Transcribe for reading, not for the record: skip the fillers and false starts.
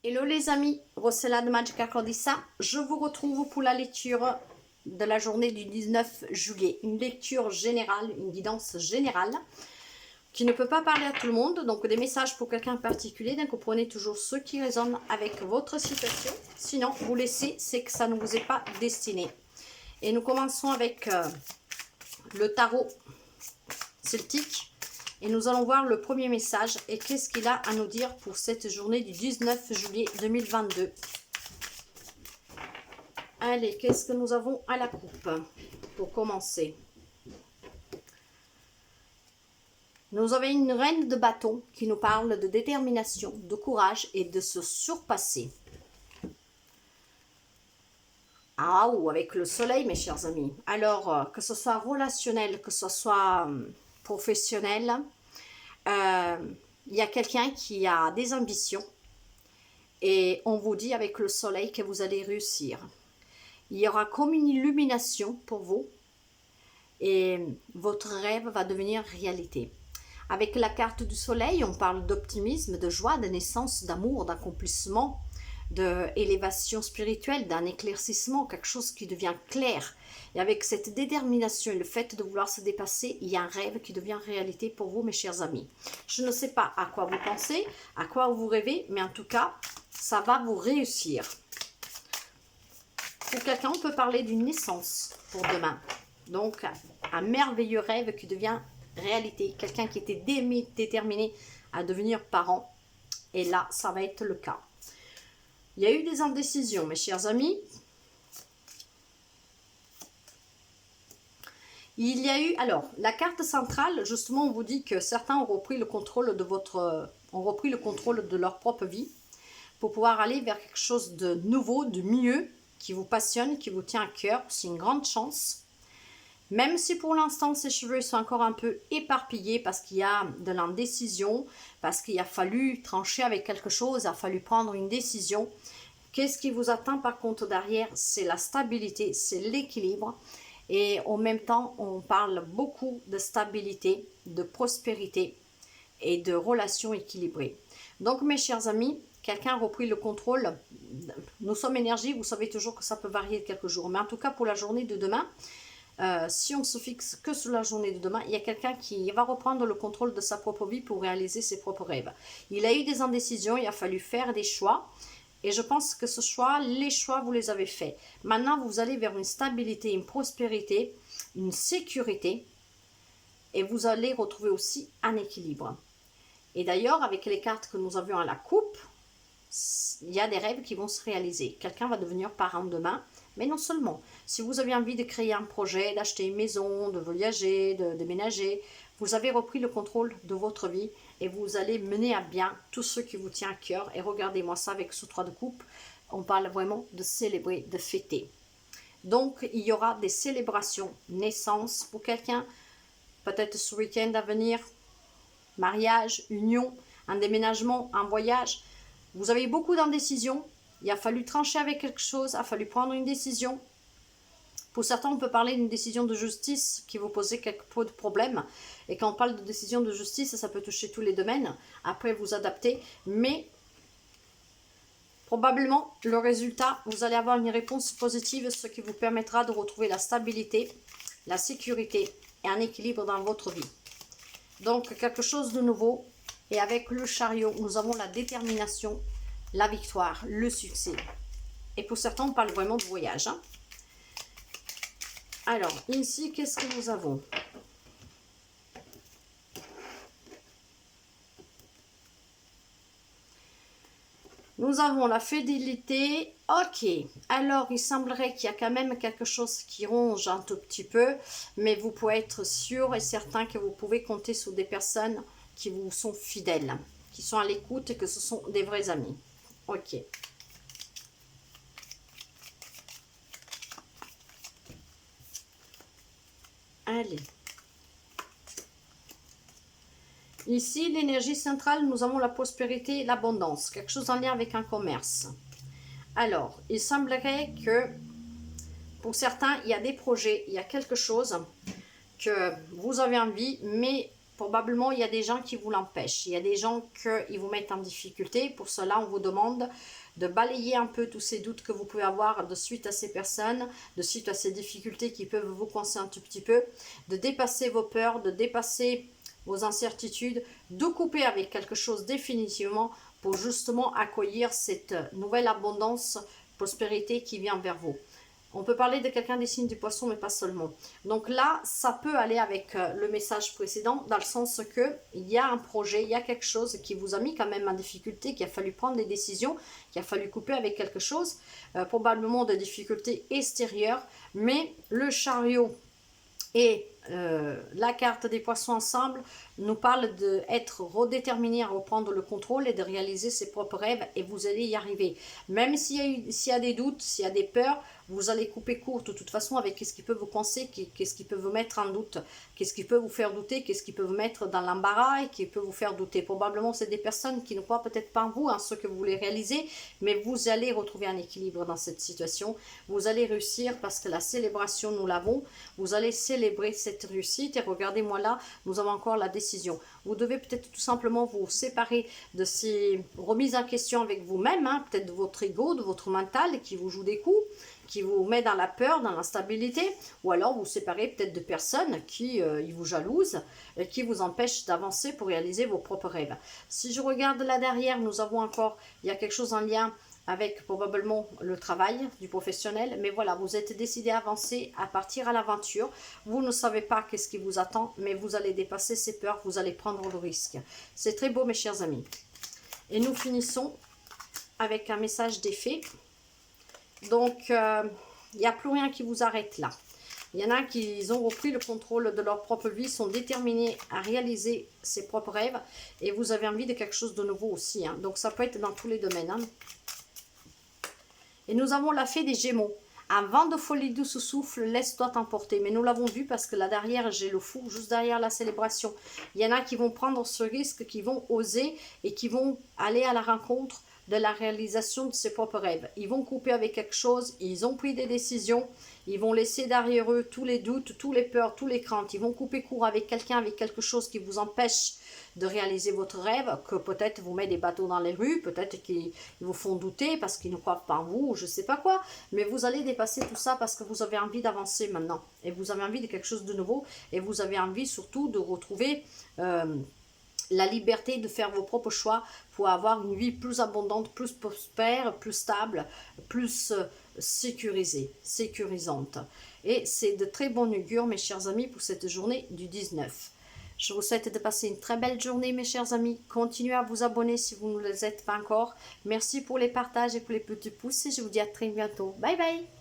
Hello les amis, Rossella de Magica Cordissa. Je vous retrouve pour la lecture de la journée du 19 juillet. Une lecture générale, une guidance générale qui ne peut pas parler à tout le monde. Donc des messages pour quelqu'un en particulier. Donc vous prenez toujours ceux qui résonnent avec votre situation. Sinon vous laissez, c'est que ça ne vous est pas destiné. Et nous commençons avec le tarot celtique. Et nous allons voir le premier message et qu'est-ce qu'il a à nous dire pour cette journée du 19 juillet 2022. Allez, qu'est-ce que nous avons à la coupe pour commencer? Nous avons une reine de bâton qui nous parle de détermination, de courage et de se surpasser. Ah, ou avec le soleil, mes chers amis. Alors, que ce soit relationnel, que ce soit professionnel, il y a quelqu'un qui a des ambitions et on vous dit avec le soleil que vous allez réussir. Il y aura comme une illumination pour vous et votre rêve va devenir réalité. Avec la carte du soleil, on parle d'optimisme, de joie, de naissance, d'amour, d'accomplissement, d'élévation spirituelle, d'un éclaircissement, quelque chose qui devient clair. Et avec cette détermination et le fait de vouloir se dépasser, il y a un rêve qui devient réalité pour vous, mes chers amis. Je ne sais pas à quoi vous pensez, à quoi vous rêvez, mais en tout cas, ça va vous réussir. Pour quelqu'un, on peut parler d'une naissance pour demain. Donc, un merveilleux rêve qui devient réalité. Quelqu'un qui était déterminé à devenir parent. Et là, ça va être le cas. Il y a eu des indécisions, mes chers amis. Il y a eu, alors, la carte centrale, justement, on vous dit que certains ont repris le contrôle de leur propre vie pour pouvoir aller vers quelque chose de nouveau, de mieux, qui vous passionne, qui vous tient à cœur. C'est une grande chance. Même si pour l'instant, ces cheveux sont encore un peu éparpillés parce qu'il y a de l'indécision, parce qu'il a fallu trancher avec quelque chose, il a fallu prendre une décision. Qu'est-ce qui vous attend par contre derrière? C'est la stabilité, c'est l'équilibre. Et en même temps, on parle beaucoup de stabilité, de prospérité et de relations équilibrées. Donc mes chers amis, quelqu'un a repris le contrôle. Nous sommes énergie, vous savez toujours que ça peut varier de quelques jours. Mais en tout cas, pour la journée de demain, si on se fixe que sur la journée de demain, il y a quelqu'un qui va reprendre le contrôle de sa propre vie pour réaliser ses propres rêves. Il a eu des indécisions, il a fallu faire des choix. Et je pense que les choix, vous les avez faits. Maintenant, vous allez vers une stabilité, une prospérité, une sécurité. Et vous allez retrouver aussi un équilibre. Et d'ailleurs, avec les cartes que nous avions à la coupe, il y a des rêves qui vont se réaliser. Quelqu'un va devenir parent demain. Mais non seulement, si vous avez envie de créer un projet, d'acheter une maison, de voyager, de déménager, vous avez repris le contrôle de votre vie et vous allez mener à bien tout ce qui vous tient à cœur. Et regardez-moi ça avec ce 3 de coupe, on parle vraiment de célébrer, de fêter. Donc, il y aura des célébrations, naissance pour quelqu'un, peut-être ce week-end à venir, mariage, union, un déménagement, un voyage. Vous avez beaucoup d'indécisions. Il a fallu trancher avec quelque chose, il a fallu prendre une décision. Pour certains, on peut parler d'une décision de justice qui vous posait quelques peu de problèmes. Et quand on parle de décision de justice, ça peut toucher tous les domaines. Après, vous adaptez. Mais probablement, le résultat, vous allez avoir une réponse positive, ce qui vous permettra de retrouver la stabilité, la sécurité et un équilibre dans votre vie. Donc, quelque chose de nouveau. Et avec le chariot, nous avons la détermination, la victoire, le succès. Et pour certains, on parle vraiment de voyage. Hein. Alors, ici, qu'est-ce que nous avons? Nous avons la fidélité. Ok. Alors, il semblerait qu'il y a quand même quelque chose qui ronge un tout petit peu. Mais vous pouvez être sûr et certain que vous pouvez compter sur des personnes qui vous sont fidèles, qui sont à l'écoute et que ce sont des vrais amis. Ok. Allez. Ici, l'énergie centrale, nous avons la prospérité et l'abondance. Quelque chose en lien avec un commerce. Alors, il semblerait que pour certains, il y a des projets, il y a quelque chose que vous avez envie, mais probablement il y a des gens qui vous l'empêchent. Il y a des gens qui vous mettent en difficulté. Pour cela, on vous demande de balayer un peu tous ces doutes que vous pouvez avoir de suite à ces personnes, de suite à ces difficultés qui peuvent vous coincer un tout petit peu, de dépasser vos peurs, de dépasser vos incertitudes, de couper avec quelque chose définitivement pour justement accueillir cette nouvelle abondance, prospérité qui vient vers vous. On peut parler de quelqu'un des signes du poisson, mais pas seulement. Donc là, ça peut aller avec le message précédent, dans le sens que il y a un projet, il y a quelque chose qui vous a mis quand même en difficulté, qu'il a fallu prendre des décisions, qu'il a fallu couper avec quelque chose, probablement de difficultés extérieures, mais le chariot et la carte des poissons ensemble nous parle d'être redéterminé à reprendre le contrôle et de réaliser ses propres rêves, et vous allez y arriver. Même s'il y a des doutes, s'il y a des peurs, vous allez couper court de toute façon avec ce qui peut vous coincer, qu'est-ce qui peut vous mettre en doute, qu'est-ce qui peut vous faire douter, qu'est-ce qui peut vous mettre dans l'embarras et qui peut vous faire douter. Probablement c'est des personnes qui ne croient peut-être pas en vous, en ce que vous voulez réaliser, mais vous allez retrouver un équilibre dans cette situation. Vous allez réussir parce que la célébration, nous l'avons. Vous allez célébrer cette réussite, et regardez-moi là, nous avons encore la décision. Vous devez peut-être tout simplement vous séparer de ces remises en question avec vous-même, hein, peut-être de votre ego, de votre mental qui vous joue des coups, qui vous met dans la peur, dans l'instabilité, ou alors vous séparez peut-être de personnes qui vous jalousent et qui vous empêchent d'avancer pour réaliser vos propres rêves. Si je regarde là derrière, nous avons encore, il y a quelque chose en lien avec probablement le travail du professionnel, mais voilà, vous êtes décidé à avancer, à partir à l'aventure. Vous ne savez pas qu'est-ce qui vous attend, mais vous allez dépasser ces peurs, vous allez prendre le risque. C'est très beau, mes chers amis. Et nous finissons avec un message des fées. Donc, il n'y a plus rien qui vous arrête là. Il y en a qui ont repris le contrôle de leur propre vie, sont déterminés à réaliser ses propres rêves, et vous avez envie de quelque chose de nouveau aussi, hein. Donc, ça peut être dans tous les domaines, hein. Et nous avons la fée des Gémeaux. Un vent de folie douce souffle, laisse-toi t'emporter. Mais nous l'avons vu parce que là derrière, j'ai le fou, juste derrière la célébration. Il y en a qui vont prendre ce risque, qui vont oser et qui vont aller à la rencontre de la réalisation de ses propres rêves. Ils vont couper avec quelque chose, ils ont pris des décisions, ils vont laisser derrière eux tous les doutes, tous les peurs, tous les craintes. Ils vont couper court avec quelqu'un, avec quelque chose qui vous empêche de réaliser votre rêve, que peut-être vous met des bateaux dans les rues, peut-être qu'ils vous font douter parce qu'ils ne croient pas en vous, ou je ne sais pas quoi, mais vous allez dépasser tout ça parce que vous avez envie d'avancer maintenant, et vous avez envie de quelque chose de nouveau, et vous avez envie surtout de retrouver la liberté de faire vos propres choix pour avoir une vie plus abondante, plus prospère, plus stable, plus sécurisante. Et c'est de très bon augure, mes chers amis, pour cette journée du 19. Je vous souhaite de passer une très belle journée, mes chers amis. Continuez à vous abonner si vous ne le êtes pas encore. Merci pour les partages et pour les petits pouces, et je vous dis à très bientôt. Bye bye!